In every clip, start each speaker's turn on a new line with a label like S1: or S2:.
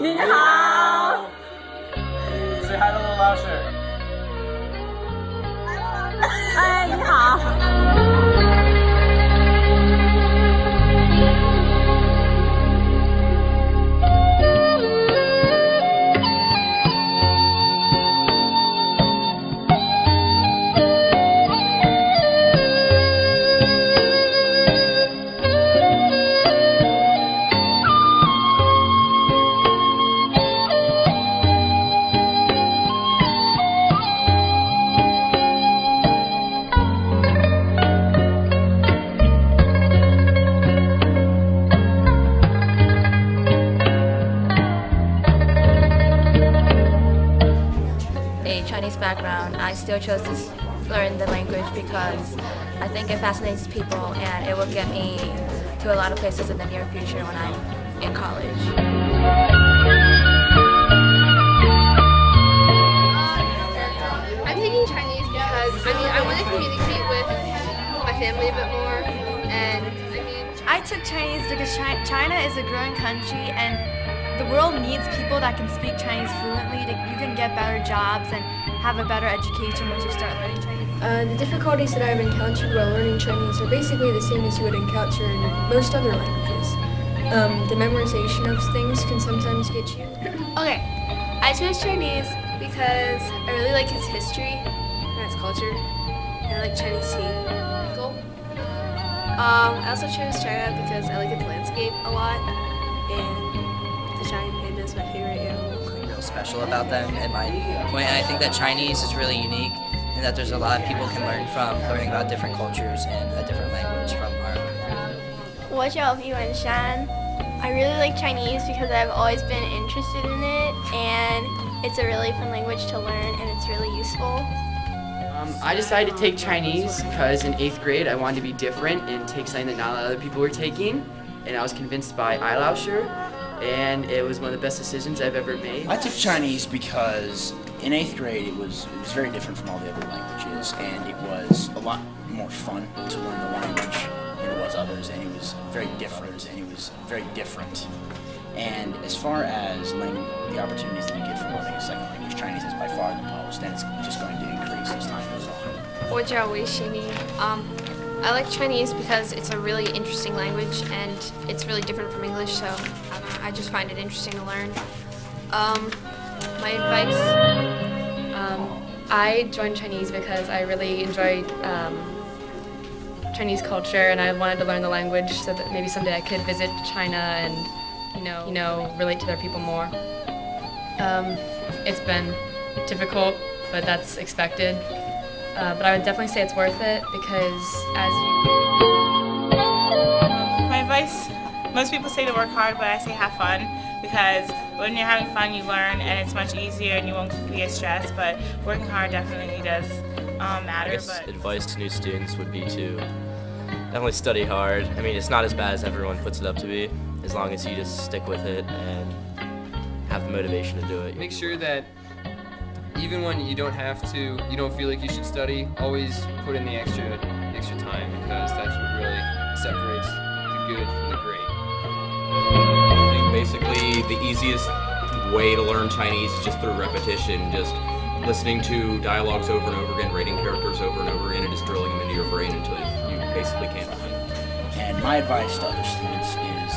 S1: 你好。
S2: Say hi to Little Lauscher.
S1: 哎，你好。
S3: Chinese background, I still chose to learn the language because I think it fascinates people and it will get me to a lot of places in the near future when I'm in college.
S4: I'm taking Chinese because I want to communicate with my family a bit more, and
S5: I took Chinese because China is a growing country and the world needs people that can speak Chinese fluently. You can get better jobs and have a better education once you start learning Chinese.
S6: The difficulties that I've encountered while learning Chinese are basically the same as you would encounter in most other languages. The memorization of things can sometimes get you.
S4: Okay, I chose Chinese because I really like its history and its culture, and I like Chinese tea. Cool. I also chose China because I like its landscape a lot, and the giant panda is my favorite animal.
S7: Real special about them at my point. And I think that Chinese is really unique and that there's a lot of people can learn from learning about different cultures and a different language from our.
S8: 我叫毕文山. I really like Chinese because I've always been interested in it and it's a really fun language to learn and it's really useful.
S9: I decided to take Chinese because in 8th grade I wanted to be different and take something that not a lot of other people were taking, and I was convinced by Eilauscher, and it was one of the best decisions I've ever made.
S10: I took Chinese because in 8th grade it was very different from all the other languages, and it was a lot more fun to learn the language than it was others, and it was very different, And as far as the opportunities that you get from learning a second language, Chinese is by far the most, and it's just going to increase as time goes on.
S4: 我叫魏希明. I like Chinese because it's a really interesting language and it's really different from English, so I just find it interesting to learn. My advice, I joined Chinese because I really enjoy Chinese culture and I wanted to learn the language so that maybe someday I could visit China and you know relate to their people more. It's been difficult, but that's expected. But I would definitely say it's worth it because
S11: My advice, most people say to work hard, but I say have fun because when you're having fun you learn and it's much easier and you won't be as stressed, but working hard definitely does matter. But
S12: advice to new students would be to definitely study hard. I mean, it's not as bad as everyone puts it up to be, as long as you just stick with it and have the motivation to do it.
S13: Make sure that even when you don't feel like you should study, always put in the extra time because that's what really separates the good from the great.
S14: I think basically the easiest way to learn Chinese is just through repetition, just listening to dialogues over and over again, reading characters over and over again, and just drilling them into your brain until you basically can't learn.
S10: And my advice to other students is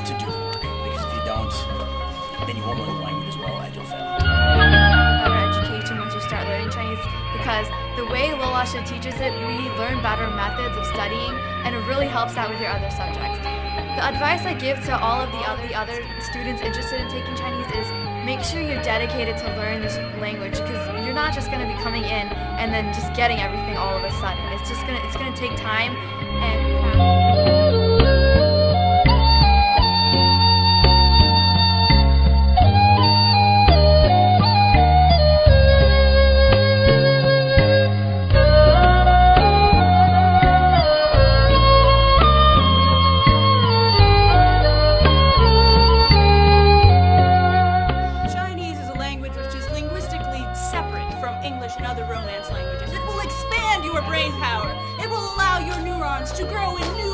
S10: to do the work, because if you don't, then you won't learn the language as well and you'll fail.
S5: Better education once you start learning Chinese because the way Little Lauscher teaches it, we learn better methods of studying and it really helps out with your other subjects. The advice I give to all of the other students interested in taking Chinese is make sure you're dedicated to learn this language because you're not just going to be coming in and then just getting everything all of a sudden. It's going to take time and practice.
S1: and other Romance languages. It will expand your brain power. It will allow your neurons to grow in new